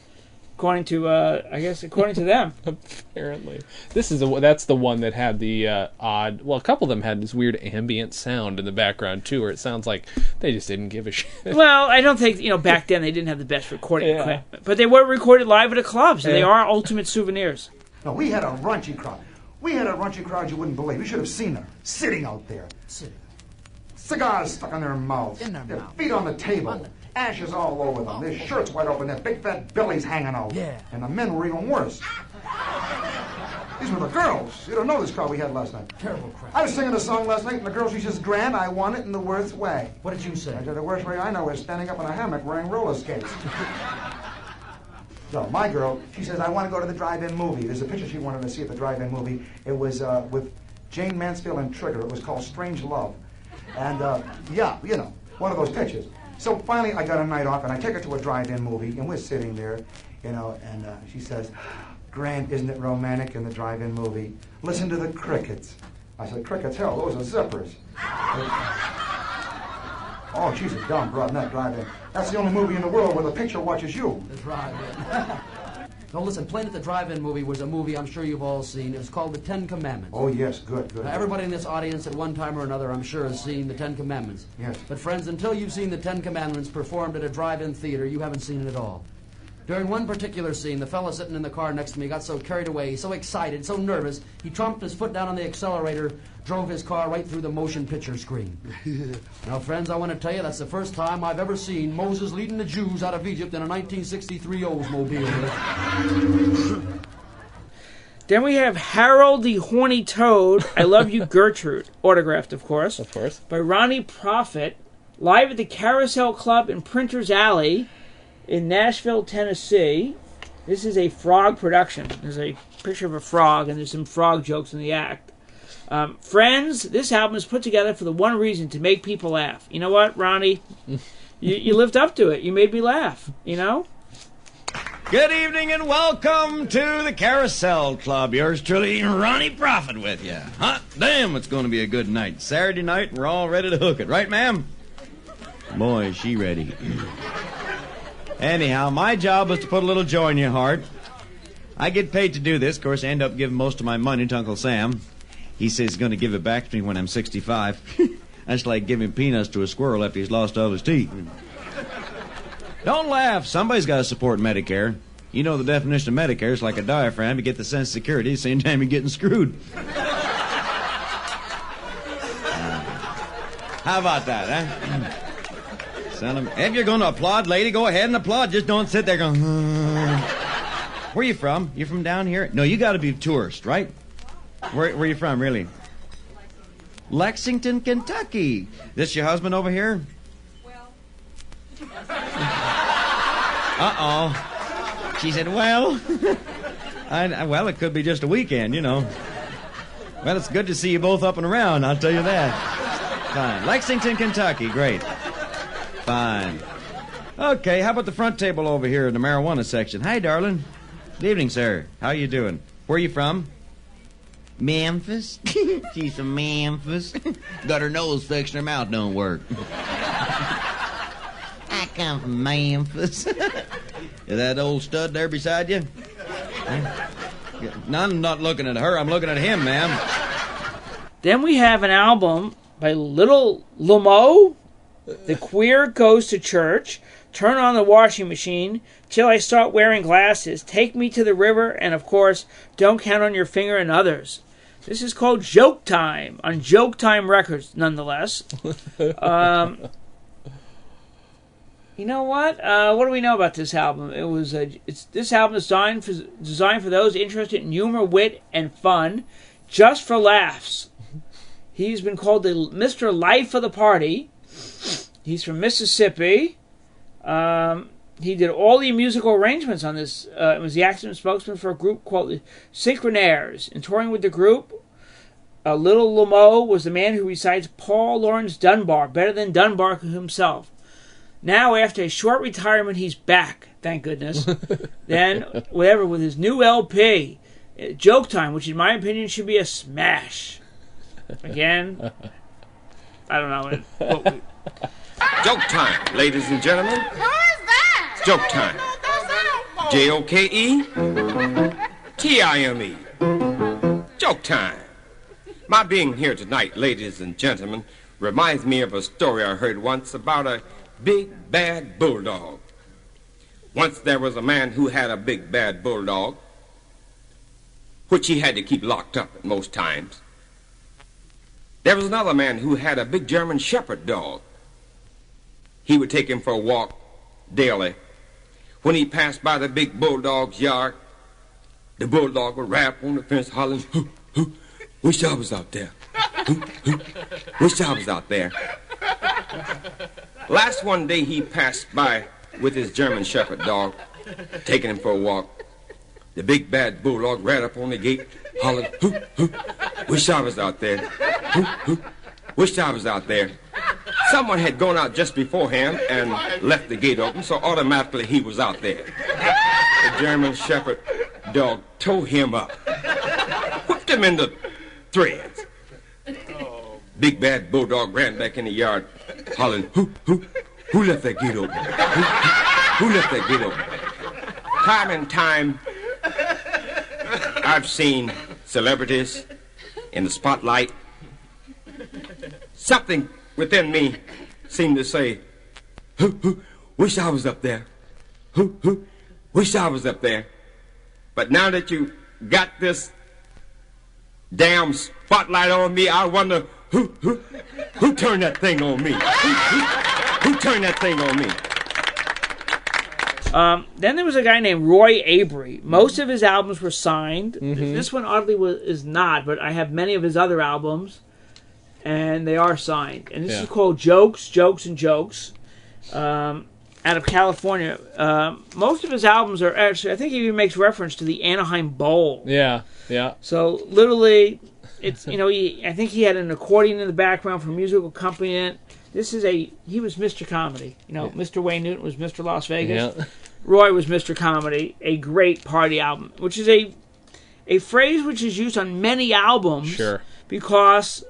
According to them. Apparently. That's the one that had the odd... Well, a couple of them had this weird ambient sound in the background, too, where it sounds like they just didn't give a shit. Well, I don't think, back then they didn't have the best recording equipment. But they were recorded live at a club, so they are ultimate souvenirs. No, we had a raunchy crowd. We had a raunchy crowd you wouldn't believe. You should have seen them sitting out there. Cigars stuck in their mouths. Their feet on the table. Ashes all over them. Their shirts wide open. Their big fat bellies hanging out. Yeah. And the men were even worse. These were the girls. You don't know this crowd we had last night. Terrible crowd. I was singing a song last night, and the girl, she says, "Grand, I want it in the worst way." What did you say? I said, "The worst way I know is standing up in a hammock wearing roller skates." So my girl, she says, "I want to go to the drive-in movie." There's a picture she wanted to see at the drive-in movie. It was with Jane Mansfield and Trigger. It was called Strange Love. And, one of those pictures. So finally I got a night off, and I take her to a drive-in movie, and we're sitting there, and she says, "Grant, isn't it romantic in the drive-in movie? Listen to the crickets." I said, "Crickets? Hell, those are zippers." Oh, she's a dumb broad in that drive-in. That's the only movie in the world where the picture watches you. The drive-in. No, listen, Playing at the Drive-In movie was a movie I'm sure you've all seen. It was called The Ten Commandments. Oh, yes, good. Now, everybody in this audience at one time or another, I'm sure, has seen The Ten Commandments. Yes. But, friends, until you've seen The Ten Commandments performed at a drive-in theater, you haven't seen it at all. During one particular scene, the fellow sitting in the car next to me got so carried away, so excited, so nervous, he trumped his foot down on the accelerator, drove his car right through the motion picture screen. Now, friends, I want to tell you that's the first time I've ever seen Moses leading the Jews out of Egypt in a 1963 Oldsmobile. Then we have Harold the Horny Toad, I Love You Gertrude, autographed, of course. Of course. By Ronnie Profit, live at the Carousel Club in Printer's Alley in Nashville, Tennessee. This is a frog production. There's a picture of a frog, and there's some frog jokes in the act. Friends, this album is put together for the one reason, to make people laugh. You know what, Ronnie? You lived up to it. You made me laugh, you know? Good evening and welcome to the Carousel Club. Yours truly, Ronnie Prophet with you. Hot damn, it's going to be a good night. Saturday night, and we're all ready to hook it. Right, ma'am? Boy, is she ready. Anyhow, my job is to put a little joy in your heart. I get paid to do this. Of course, I end up giving most of my money to Uncle Sam. He says he's going to give it back to me when I'm 65. That's like giving peanuts to a squirrel after he's lost all his teeth. Don't laugh. Somebody's got to support Medicare. You know the definition of Medicare is like a diaphragm. You get the sense of security at the same time you're getting screwed. How about that, huh? If you're going to applaud, lady, go ahead and applaud. Just don't sit there going... Where you from? You from down here? No, you got to be a tourist, right? Where you from, really? Lexington, Kentucky. This your husband over here? Uh-oh. She said, well... well, it could be just a weekend, you know. Well, it's good to see you both up and around, I'll tell you that. Fine. Lexington, Kentucky. Great. Fine. Okay, how about the front table over here in the marijuana section? Hi, darling. Good evening, sir. How you doing? Where are you from? Memphis. She's from Memphis. Got her nose fixed and her mouth don't work. I come from Memphis. Is that old stud there beside you? No, I'm not looking at her. I'm looking at him, ma'am. Then we have an album by Little Lamo. The Queer Goes to Church. Turn on the washing machine. Till I Start Wearing Glasses. Take Me to the River. And, of course, Don't Count on Your Finger and Others. This is called Joke Time on Joke Time Records, nonetheless. You know what? What do we know about this album? This album is designed for those interested in humor, wit, and fun, just for laughs. He's been called the Mr. Life of the Party. He's from Mississippi. He did all the musical arrangements on this. Was the active spokesman for a group called the Synchronaires. In touring with the group, Little Lamo was the man who recites Paul Laurence Dunbar better than Dunbar himself. Now, after a short retirement, he's back, thank goodness. Then, whatever, with his new LP, Joke Time, which in my opinion should be a smash. Again, I don't know. Joke Time, ladies and gentlemen. Who is that? It's Joke Time. Joketime. Joke Time. My being here tonight, ladies and gentlemen, reminds me of a story I heard once about a big bad bulldog. Once there was a man who had a big bad bulldog, which he had to keep locked up at most times. There was another man who had a big German shepherd dog. He would take him for a walk daily. When he passed by the big bulldog's yard, the bulldog would rap on the fence hollering, "Hoo, hoo, wish I was out there. Hoo, hoo, wish I was out there." Last one day he passed by with his German shepherd dog, taking him for a walk. The big bad bulldog ran up on the gate, hollering, "Hoo, hoo, wish I was out there. Hoo, hoo, wish I was out there." Someone had gone out just before him and left the gate open, so automatically he was out there. The German shepherd dog tore him up, whipped him into threads. Big bad bulldog ran back in the yard, hollering, who left that gate open? Who left that gate open? Time and time, I've seen celebrities in the spotlight. Something within me seemed to say, wish I was up there. Wish I was up there. But now that you got this damn spotlight on me, I wonder who turned that thing on me? Who turned that thing on me? Then there was a guy named Roy Avery. Most of his albums were signed. Mm-hmm. This one, oddly, is not, but I have many of his other albums, and they are signed. And this is called Jokes, Jokes, and Jokes. out of California. Most of his albums are actually, I think he even makes reference to the Anaheim Bowl. Yeah, yeah. So literally, it's, you know, I think he had an accordion in the background for musical accompaniment. He was Mr. Comedy. You know, Mr. Wayne Newton was Mr. Las Vegas. Yeah. Roy was Mr. Comedy, a great party album, which is a phrase which is used on many albums. Sure. Because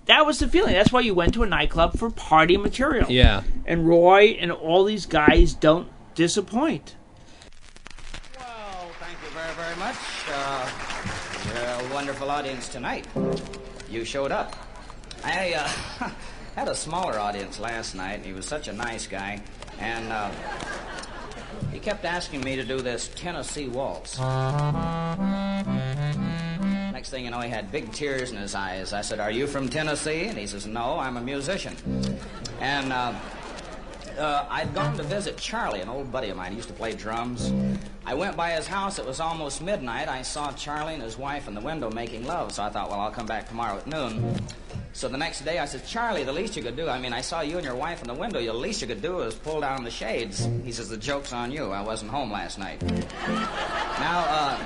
that was the feeling. That's why you went to a nightclub for party material. Yeah. And Roy and all these guys don't disappoint. Well, thank you very, very much. You're a wonderful audience tonight. You showed up. I had a smaller audience last night, and he was such a nice guy. And he kept asking me to do this Tennessee waltz. Next thing you know, he had big tears in his eyes. I said, "Are you from Tennessee?" And he says, "No, I'm a musician." And I'd gone to visit Charlie, an old buddy of mine. He used to play drums. I went by his house. It was almost midnight. I saw Charlie and his wife in the window making love. So I thought, well, I'll come back tomorrow at noon. So the next day I said, "Charlie, the least you could do, I saw you and your wife in the window. The least you could do is pull down the shades." He says, "The joke's on you. I wasn't home last night." Now,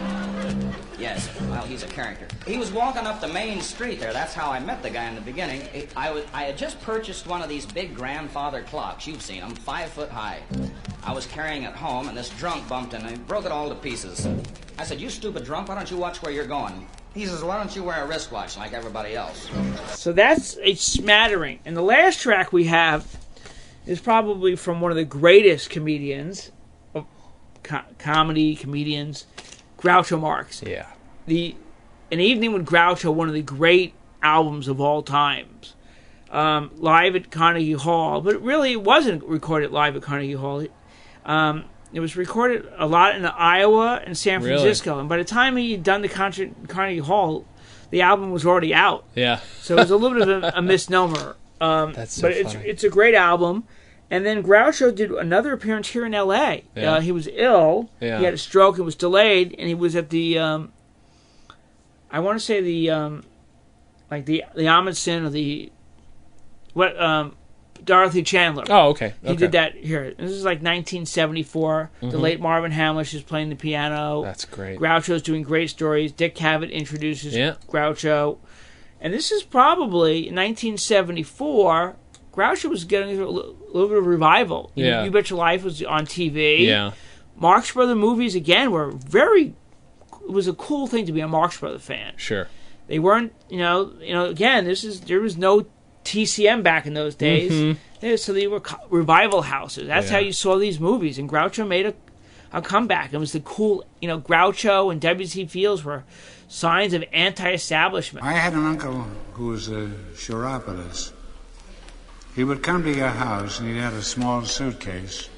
yes, well, he's a character. He was walking up the main street there. That's how I met the guy in the beginning. I had just purchased one of these big grandfather clocks. You've seen them, 5 foot high. I was carrying it home, and this drunk bumped in and broke it all to pieces. I said, "You stupid drunk, why don't you watch where you're going?" He says, "Why don't you wear a wristwatch like everybody else?" So that's a smattering. And the last track we have is probably from one of the greatest comedians, comedians, Groucho Marx. Yeah. An Evening with Groucho, one of the great albums of all times. Live at Carnegie Hall, but really it wasn't recorded live at Carnegie Hall. It was recorded a lot in Iowa and San Francisco, and by the time he had done the concert at Carnegie Hall, the album was already out. Yeah. So it was a little bit of a misnomer. That's so but funny. it's a great album. And then Groucho did another appearance here in L.A. Yeah. He was ill. Yeah. He had a stroke. It was delayed, and he was at the I want to say the Amundsen or the Dorothy Chandler. Oh, okay. He did that here. This is like 1974. The late Marvin Hamlish is playing the piano. That's great. Groucho's doing great stories. Dick Cavett introduces Yeah. Groucho. And this is probably 1974. Groucho was getting a little bit of revival. Yeah. You Bet Your Life was on TV. Yeah. Marx Brothers movies, again, were very... It was a cool thing to be a Marx Brothers fan. Sure. They weren't, again, there was no TCM back in those days. So they were revival houses. That's how you saw these movies. And Groucho made a comeback. It was the cool, Groucho and W.C. Fields were signs of anti-establishment. I had an uncle who was a chiropodist. He would come to your house and he'd have a small suitcase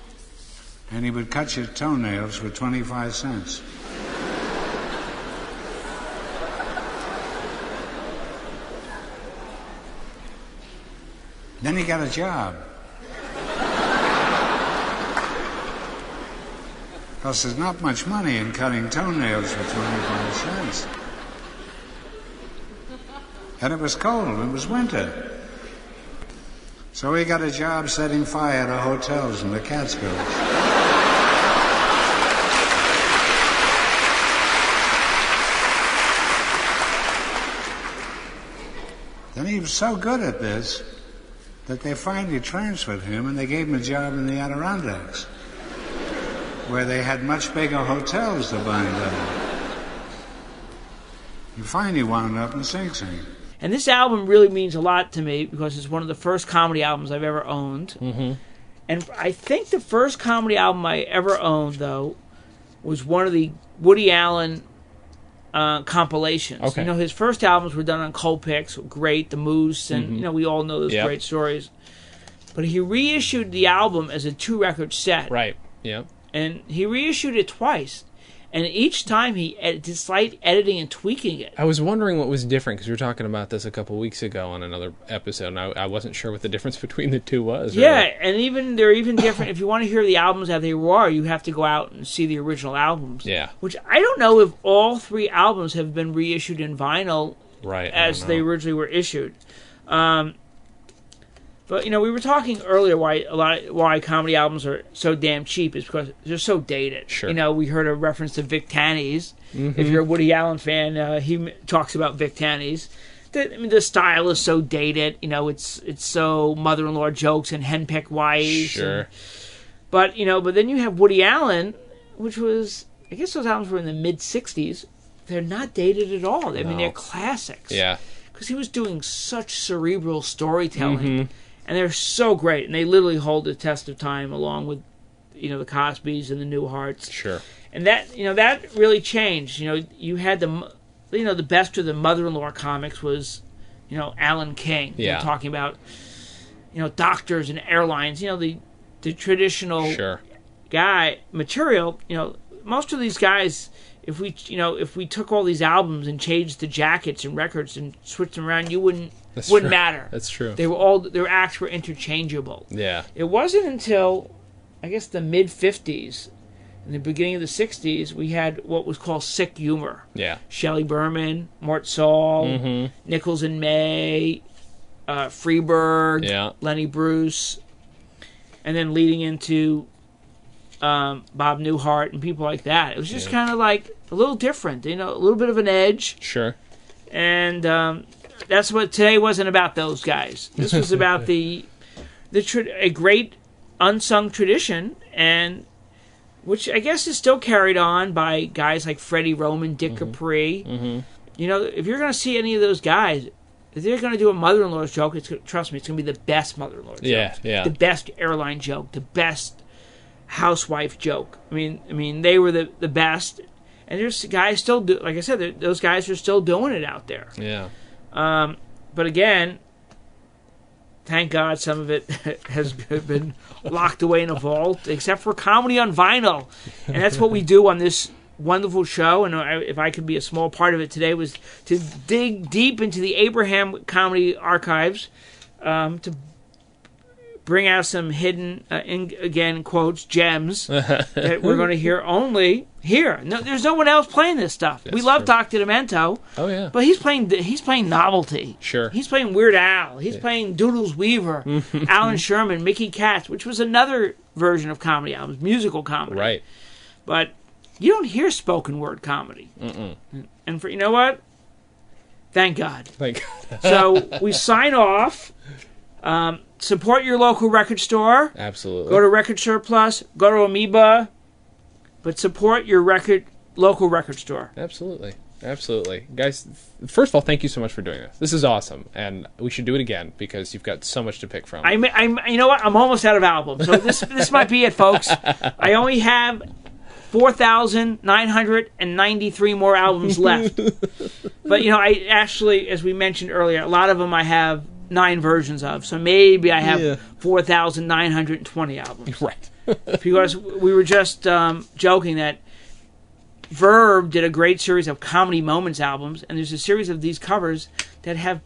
and he would cut your toenails for 25 cents. Then he got a job. Because there's not much money in cutting toenails for 25 cents. And it was cold, it was winter. So he got a job setting fire to hotels in the Catskills. Then he was so good at this that they finally transferred him and they gave him a job in the Adirondacks, where they had much bigger hotels to bind up. He finally wound up in Sing Sing. And this album really means a lot to me because it's one of the first comedy albums I've ever owned. Mm-hmm. And I think the first comedy album I ever owned, though, was one of the Woody Allen compilations. Okay. His first albums were done on Colpix, great, The Moose, and, we all know those great stories. But he reissued the album as a 2-record set. Right, yeah. And he reissued it twice. And each time he did slight editing and tweaking it. I was wondering what was different, because we were talking about this a couple weeks ago on another episode, and I wasn't sure what the difference between the two was. Yeah, really. and they're even different. If you want to hear the albums as they were, you have to go out and see the original albums. Yeah. Which I don't know if all 3 albums have been reissued in vinyl right, as they originally were issued. But But we were talking earlier why comedy albums are so damn cheap is because they're so dated. Sure. We heard a reference to Vic Tanny's. Mhm. If you're a Woody Allen fan, he talks about Vic Tanny's. The style is so dated. It's so mother-in-law jokes and henpecked wives. Sure. But then you have Woody Allen, which was, I guess those albums were in the mid '60s. They're not dated at all. I mean, they're classics. Yeah. Because he was doing such cerebral storytelling. Mhm. And they're so great, and they literally hold the test of time, along with, the Cosbys and the Newharts. Sure. And that, that really changed. You had the best of the mother-in-law comics was, Alan King. Yeah. Talking about, doctors and airlines. The traditional Sure. guy material. Most of these guys, if we took all these albums and changed the jackets and records and switched them around, wouldn't true. matter. That's true. Their acts were interchangeable. Yeah. It wasn't until, I guess, the mid '50s, in the beginning of the '60s, we had what was called sick humor. Yeah. Shelley Berman, Mort Saul, Mhm. Nichols and May, Freeberg, Yeah. Lenny Bruce, and then leading into Bob Newhart and people like that. It was just kind of like a little different, a little bit of an edge. Sure. And that's what today wasn't about. Those guys. This was about a great unsung tradition, and which I guess is still carried on by guys like Freddie Roman, Dick Capri. Mm-hmm. If you're going to see any of those guys, if they're going to do a mother-in-law's joke, trust me, it's going to be the best mother-in-law joke. Yeah. The best airline joke, the best housewife joke. I mean, they were the best, and there's guys still do. Like I said, those guys are still doing it out there. Yeah. But again, thank God some of it has been locked away in a vault, except for Comedy on Vinyl, and that's what we do on this wonderful show. And if I could be a small part of it today, was to dig deep into the Abraham Comedy Archives, to bring out some hidden, again, quotes, gems that we're going to hear only here. No, there's no one else playing this stuff. We love Dr. Demento. Oh, yeah. But he's playing novelty. Sure. He's playing Weird Al. He's playing Doodles Weaver, Alan Sherman, Mickey Katz, which was another version of comedy albums, musical comedy. Right. But you don't hear spoken word comedy. Mm-mm. And for, you know what? Thank God. Thank God. So we sign off. Support your local record store. Absolutely. Go to Record Surplus. Go to Amoeba. But support your local record store. Absolutely. Guys, first of all, thank you so much for doing this. This is awesome, and we should do it again because you've got so much to pick from. You know what? I'm almost out of albums, so this might be it, folks. I only have 4,993 more albums left. But, I actually, as we mentioned earlier, a lot of them I have 9 versions of, so maybe I have 4,920 albums. Right. Because we were just joking that Verve did a great series of Comedy Moments albums, and there's a series of these covers that have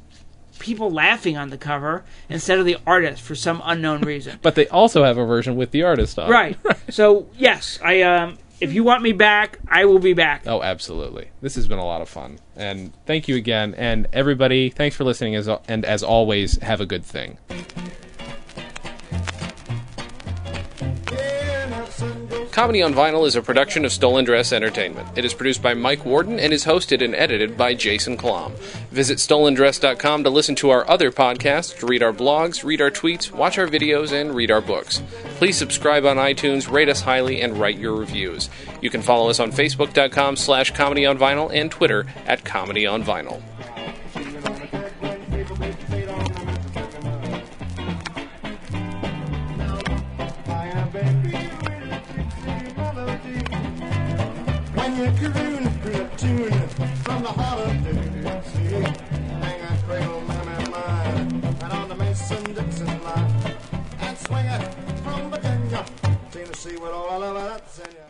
people laughing on the cover instead of the artist for some unknown reason. But they also have a version with the artist on. Right. So, yes, if you want me back, I will be back. Oh, absolutely. This has been a lot of fun. And thank you again. And everybody, thanks for listening. And as always, have a good thing. Comedy on Vinyl is a production of Stolen Dress Entertainment. It is produced by Mike Warden and is hosted and edited by Jason Klamm. Visit stolendress.com to listen to our other podcasts, to read our blogs, read our tweets, watch our videos, and read our books. Please subscribe on iTunes, rate us highly, and write your reviews. You can follow us on Facebook.com/ComedyOnVinyl and Twitter @ComedyOnVinyl. When you croon a tune from the heart of Dixie, hang a cradle, mine, and on the Mason-Dixon line, and swing it from Virginia, Tennessee with all I love, that's in ya.